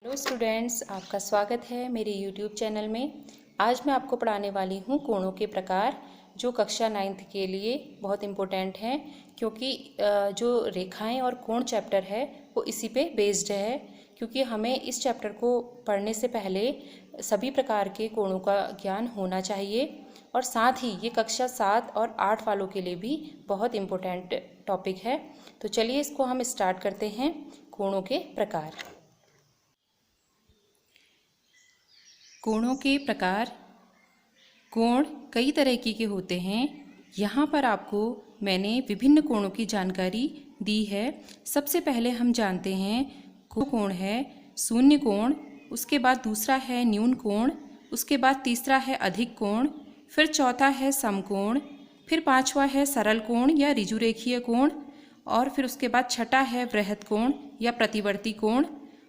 Hello students, आपका स्वागत है मेरे YouTube चैनल में। आज मैं आपको पढ़ाने वाली हूँ कोणों के प्रकार, जो कक्षा 9th के लिए बहुत इम्पोर्टेंट हैं, क्योंकि जो रेखाएं और कोण चैप्टर है वो इसी पे बेस्ड है। क्योंकि हमें इस चैप्टर को पढ़ने से पहले सभी प्रकार के कोणों का ज्ञान होना चाहिए, और साथ ही ये कक्षा 7 और 8 वालों के लिए भी बहुत इम्पोर्टेंट टॉपिक है। तो चलिए इसको हम स्टार्ट करते हैं। कोणों के प्रकार। कोणों के प्रकार। कोण कई तरह के होते हैं। यहाँ पर आपको मैंने विभिन्न कोणों की जानकारी दी है। सबसे पहले हम जानते हैं कोण है शून्य कोण, उसके बाद दूसरा है न्यून कोण, उसके बाद तीसरा है अधिक कोण, फिर चौथा है समकोण, फिर पांचवा है सरल कोण या ऋजुरेखीय कोण, और फिर उसके बाद छठा है वृहत कोण या प्रतिवर्ती कोण,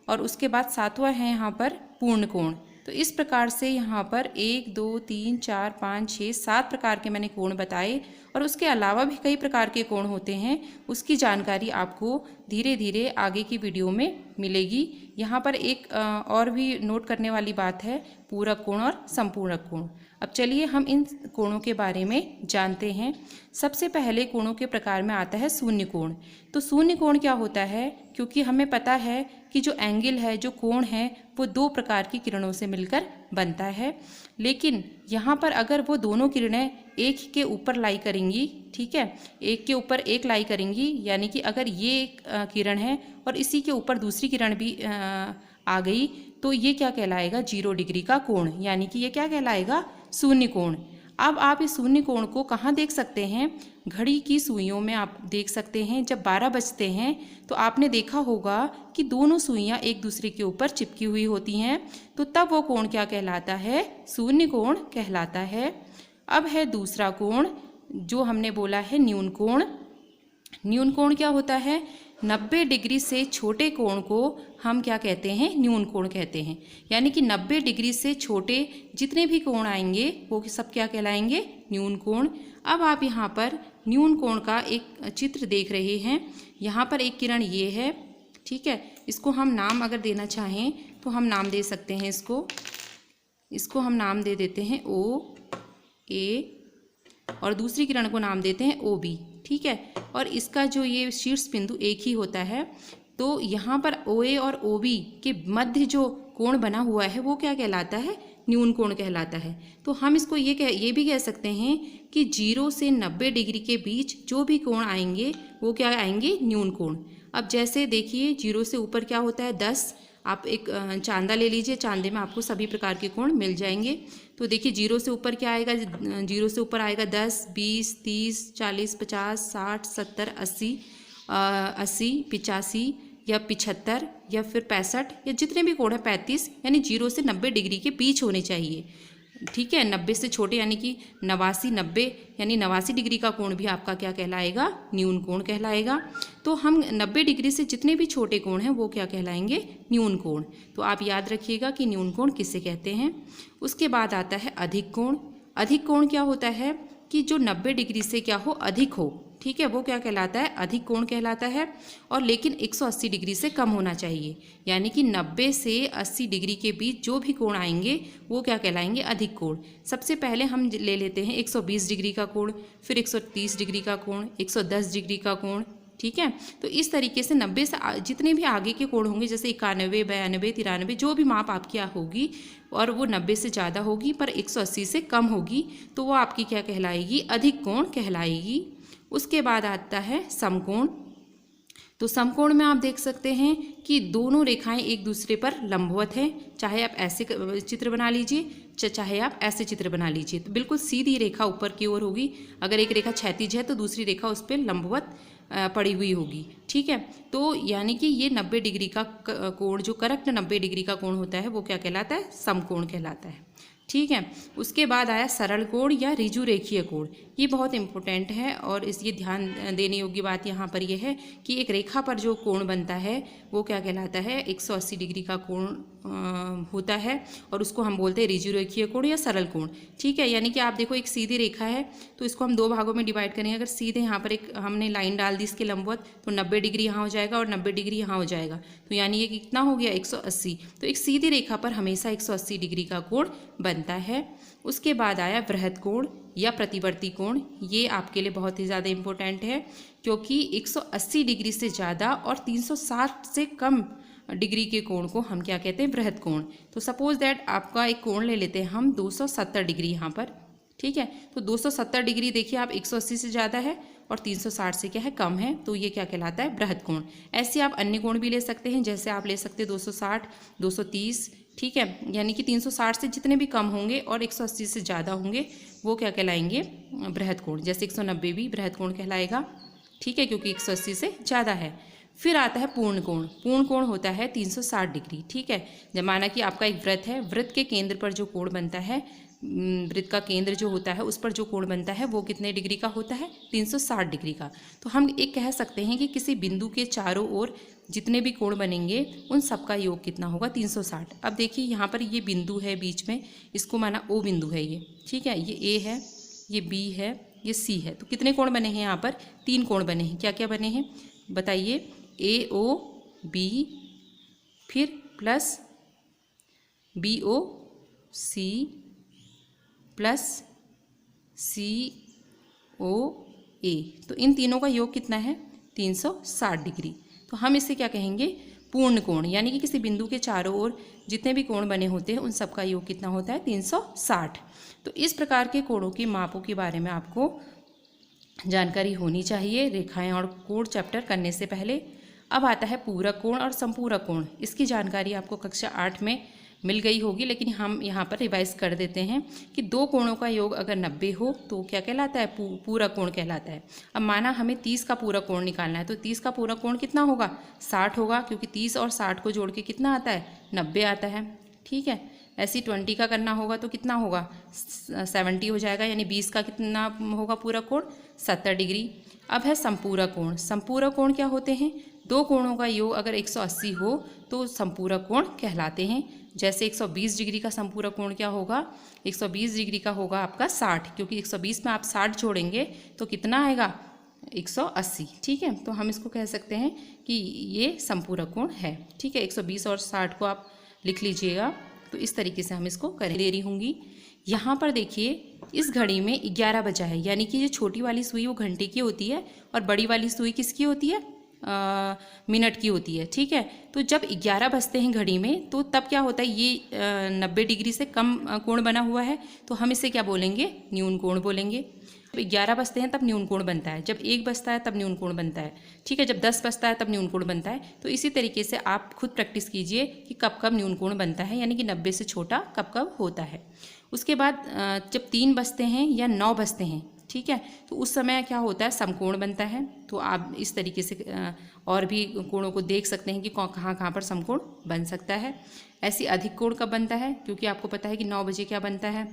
और उसके बाद सातवां है यहाँ पर पूर्ण कोण। तो इस प्रकार से यहाँ पर 1 2 3 4 5 6 7 प्रकार के मैंने कोण बताए, और उसके अलावा भी कई प्रकार के कोण होते हैं। उसकी जानकारी आपको धीरे धीरे आगे की वीडियो में मिलेगी। यहाँ पर एक और भी नोट करने वाली बात है, पूरक कोण और संपूरक कोण। अब चलिए हम इन कोणों के बारे में जानते हैं। सबसे पहले कोणों के प्रकार में आता है शून्य कोण। तो शून्य कोण क्या होता है? क्योंकि हमें पता है कि जो एंगल है, जो कोण है, वो दो प्रकार की किरणों से मिलकर बनता है। लेकिन यहाँ पर अगर वो दोनों किरणें एक के ऊपर लाई करेंगी, ठीक है, एक के ऊपर एक लाई करेंगी, यानी कि अगर ये एक किरण है और इसी के ऊपर दूसरी किरण भी आ गई, तो ये क्या कहलाएगा? 0 डिग्री का कोण, यानी कि ये क्या कहलाएगा? शून्य कोण। अब आप इस शून्य कोण को कहाँ देख सकते हैं? घड़ी की सुइयों में आप देख सकते हैं। जब 12 बजते हैं तो आपने देखा होगा कि दोनों सुइयां एक दूसरे के ऊपर चिपकी हुई होती हैं, तो तब वो कोण क्या कहलाता है? शून्य कोण कहलाता है। अब है दूसरा कोण, जो हमने बोला है न्यून कोण। न्यून कोण क्या होता है? 90 डिग्री से छोटे कोण को हम क्या कहते हैं? न्यून कोण कहते हैं। यानी कि 90 डिग्री से छोटे जितने भी कोण आएंगे वो सब क्या कहलाएंगे? न्यून कोण। अब आप यहाँ पर न्यून कोण का एक चित्र देख रहे हैं। यहाँ पर एक किरण ये है, ठीक है। इसको हम नाम अगर देना चाहें तो हम नाम दे सकते हैं। इसको हम नाम दे देते हैं O A, और दूसरी किरण को नाम देते हैं OB, ठीक है। और इसका जो ये शीर्ष बिंदु एक ही होता है। तो यहाँ पर OA और OB के मध्य जो कोण बना हुआ है वो क्या कहलाता है? न्यून कोण कहलाता है। तो हम इसको ये भी कह सकते हैं कि 0 से 90 डिग्री के बीच जो भी कोण आएंगे वो क्या आएंगे? न्यून कोण। अब जैसे देखिए, 0 से ऊपर क्या होता है? 10। आप एक चांदा ले लीजिए, चांदे में आपको सभी प्रकार के कोण मिल जाएंगे। तो देखिए 0 से ऊपर क्या आएगा? 0 से ऊपर आएगा 10, 20, 30, 40, 50, 60, 70, 80, 85 या 75 या फिर 65, या जितने भी कोण है 35, यानी 0 से 90 डिग्री के बीच होने चाहिए, ठीक है। 90 से छोटे यानी कि 89, 90 यानी 89 डिग्री का कोण भी आपका क्या कहलाएगा? न्यून कोण कहलाएगा। तो हम 90 डिग्री से जितने भी छोटे कोण हैं वो क्या कहलाएंगे? न्यून कोण। तो आप याद रखिएगा कि न्यून कोण किसे कहते हैं। उसके बाद आता है अधिक कोण। अधिक कोण क्या होता है? कि जो 90 डिग्री से क्या हो? अधिक हो, ठीक है, वो क्या कहलाता है? अधिक कोण कहलाता है। और लेकिन 180 डिग्री से कम होना चाहिए, यानी कि 90 से 80 डिग्री के बीच जो भी कोण आएंगे वो क्या कहलाएंगे? अधिक कोण। सबसे पहले हम ले लेते हैं 120 डिग्री का कोण, फिर 130 डिग्री का कोण, 110 डिग्री का कोण, ठीक है। तो इस तरीके से 90 से जितने भी आगे के कोण होंगे, जैसे 91, 92, 93, जो भी माप आपकी होगी, और वो 90 से ज़्यादा होगी पर 180 से कम होगी, तो वो आपकी क्या कहलाएगी? अधिक कोण कहलाएगी। उसके बाद आता है समकोण। तो समकोण में आप देख सकते हैं कि दोनों रेखाएं एक दूसरे पर लंबवत हैं। चाहे आप ऐसे चित्र बना लीजिए, चाहे आप ऐसे चित्र बना लीजिए, तो बिल्कुल सीधी रेखा ऊपर की ओर होगी। अगर एक रेखा क्षैतिज है तो दूसरी रेखा उस पर लंबवत पड़ी हुई होगी, ठीक है। तो यानी कि ये 90 डिग्री का कोण, जो करेक्ट 90 डिग्री का कोण होता है, वो क्या कहलाता है? समकोण कहलाता है, ठीक है। उसके बाद आया सरल कोण या ऋजुरेखीय कोण। ये बहुत इंपॉर्टेंट है, और ये ध्यान देने योग्य बात यहाँ पर यह है कि एक रेखा पर जो कोण बनता है वो क्या कहलाता है? 180 डिग्री का कोण होता है और उसको हम बोलते हैं ऋजुरेखीय कोण या सरल कोण। ठीक है, यानी कि आप देखो एक सीधी रेखा है तो इसको हम दो भागों में डिवाइड करेंगे। अगर सीधे यहाँ पर एक हमने लाइन डाल दी इसके लंबवत तो 90 डिग्री यहाँ हो जाएगा और 90 डिग्री यहाँ हो जाएगा, तो यानी ये कितना हो गया 180। तो एक सीधी रेखा पर हमेशा 180 डिग्री का कोण बनता है। उसके बाद आया वृहद कोण या प्रतिवर्ती कोण। ये आपके लिए बहुत ही ज़्यादा इम्पोर्टेंट है क्योंकि 180 डिग्री से ज़्यादा और 360 से कम डिग्री के कोण को हम क्या कहते हैं, वृहद कोण। तो सपोज दैट आपका एक कोण ले लेते हैं हम 270 डिग्री यहाँ पर। ठीक है, तो 270 डिग्री देखिए आप 180 से ज़्यादा है और 360 से क्या है, कम है, तो ये क्या कहलाता है, वृहद कोण। ऐसे आप अन्य कोण भी ले सकते हैं, जैसे आप ले सकते हैं 260, 230। ठीक है, यानी कि 360 से जितने भी कम होंगे और 180 से ज़्यादा होंगे वो क्या कहलाएंगे, वृहद कोण। जैसे 190 भी वृहद कोण कहलाएगा। ठीक है, क्योंकि 180 से ज़्यादा है। फिर आता है पूर्ण कोण। पूर्ण कोण होता है 360 डिग्री। ठीक है, जब माना कि आपका एक वृत्त है, वृत्त के केंद्र पर जो कोण बनता है, वृत्त का केंद्र जो होता है उस पर जो कोण बनता है वो कितने डिग्री का होता है, 360 डिग्री का। तो हम एक कह सकते हैं कि किसी बिंदु के चारों ओर जितने भी कोण बनेंगे उन सब का योग कितना होगा, 360। अब देखिए यहाँ पर ये बिंदु है बीच में, इसको माना O बिंदु है ये। ठीक है, ये A है, ये B है, ये C है। तो कितने कोण बने हैं यहाँ पर, 3 कोण बने हैं। क्या क्या बने हैं बताइए, AOB फिर प्लस BOC प्लस COA। तो इन तीनों का योग कितना है, 360 डिग्री। तो हम इसे क्या कहेंगे, पूर्ण कोण। यानी कि किसी बिंदु के चारों ओर जितने भी कोण बने होते हैं उन सब का योग कितना होता है, 360। तो इस प्रकार के कोणों की मापों के बारे में आपको जानकारी होनी चाहिए रेखाएं और कोण चैप्टर करने से पहले। अब आता है पूरक कोण और संपूरक कोण। इसकी जानकारी आपको कक्षा 8 में मिल गई होगी, लेकिन हम यहाँ पर रिवाइज कर देते हैं कि दो कोणों का योग अगर 90 हो तो क्या कहलाता है, पूरक कोण कहलाता है। अब माना हमें 30 का पूरक कोण निकालना है, तो 30 का पूरक कोण कितना होगा, 60 होगा, क्योंकि 30 और 60 को जोड़ के कितना आता है, 90 आता है। ठीक है, ऐसी 20 का करना होगा तो कितना होगा, 70 हो जाएगा, यानी 20 का कितना होगा पूरक कोण, 70 डिग्री। अब है संपूरक कोण। संपूरक कोण क्या होते हैं, दो कोणों का योग अगर 180 हो तो संपूरक कोण कहलाते हैं। जैसे 120 डिग्री का संपूरक कोण क्या होगा, 120 डिग्री का होगा आपका 60, क्योंकि 120 में आप 60 जोड़ेंगे तो कितना आएगा, 180। ठीक है, तो हम इसको कह सकते हैं कि ये संपूरक कोण है। ठीक है, 120 और 60 को आप लिख लीजिएगा। तो इस तरीके से हम इसको कर दे रही होंगी। यहाँ पर देखिए इस घड़ी में 11 बजा है, यानी कि ये छोटी वाली सुई वो घंटे की होती है और बड़ी वाली सुई किसकी होती है, मिनट की होती है। ठीक है, तो जब 11 बजते हैं घड़ी में तो तब क्या होता है, ये 90 डिग्री से कम कोण बना हुआ है, तो हम इसे क्या बोलेंगे, न्यून कोण बोलेंगे। जब 11 बजते हैं तब न्यून कोण बनता है, जब 1 बजता है तब न्यून कोण बनता है। ठीक है, जब 10 बजता है तब न्यून कोण बनता है। तो इसी तरीके से आप खुद प्रैक्टिस कीजिए कि कब कब न्यून कोण बनता है, यानी कि 90 से छोटा कब कब होता है। उसके बाद जब 3 बजते हैं या 9 बजते हैं, ठीक है, तो उस समय क्या होता है, समकोण बनता है। तो आप इस तरीके से और भी कोणों को देख सकते हैं कि कहाँ कहाँ पर समकोण बन सकता है। ऐसी अधिक कोण कब बनता है, क्योंकि आपको पता है कि 9 बजे क्या बनता है,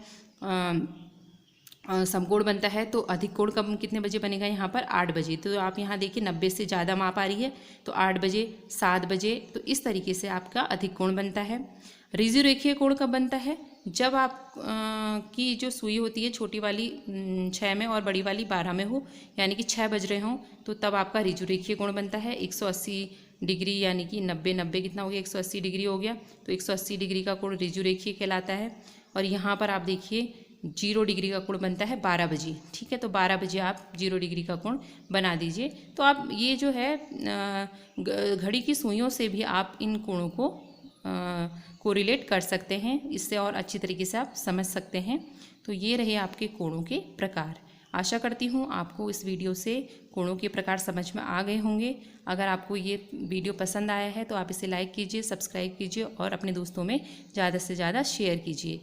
समकोण बनता है। तो अधिक कोण कब कितने बजे बनेगा, यहाँ पर 8 बजे। तो आप यहाँ देखिए 90 से ज़्यादा माप आ रही है, तो 8 बजे, 7 बजे। तो इस तरीके से आपका अधिक कोण बनता है। ऋजु रेखीय कोण कब बनता है, जब आप की जो सुई होती है छोटी वाली 6 में और बड़ी वाली 12 में हो, यानी कि 6 बज रहे हों, तो तब आपका ऋजु रेखीय कोण बनता है 180 डिग्री, यानी कि 90 कितना हो गया, 180 डिग्री हो गया। तो 180 डिग्री का कोण ऋजु रेखीय कहलाता है। और यहाँ पर आप देखिए 0 डिग्री का कोण बनता है 12 बजे। ठीक है, तो 12 बजे आप 0 डिग्री का कोण बना दीजिए। तो आप ये जो है घड़ी की सुइयों से भी आप इन कोणों को कोरिलेट कर सकते हैं, इससे और अच्छी तरीके से आप समझ सकते हैं। तो ये रहे आपके कोणों के प्रकार। आशा करती हूँ आपको इस वीडियो से कोणों के प्रकार समझ में आ गए होंगे। अगर आपको ये वीडियो पसंद आया है तो आप इसे लाइक कीजिए, सब्सक्राइब कीजिए और अपने दोस्तों में ज़्यादा से ज़्यादा शेयर कीजिए।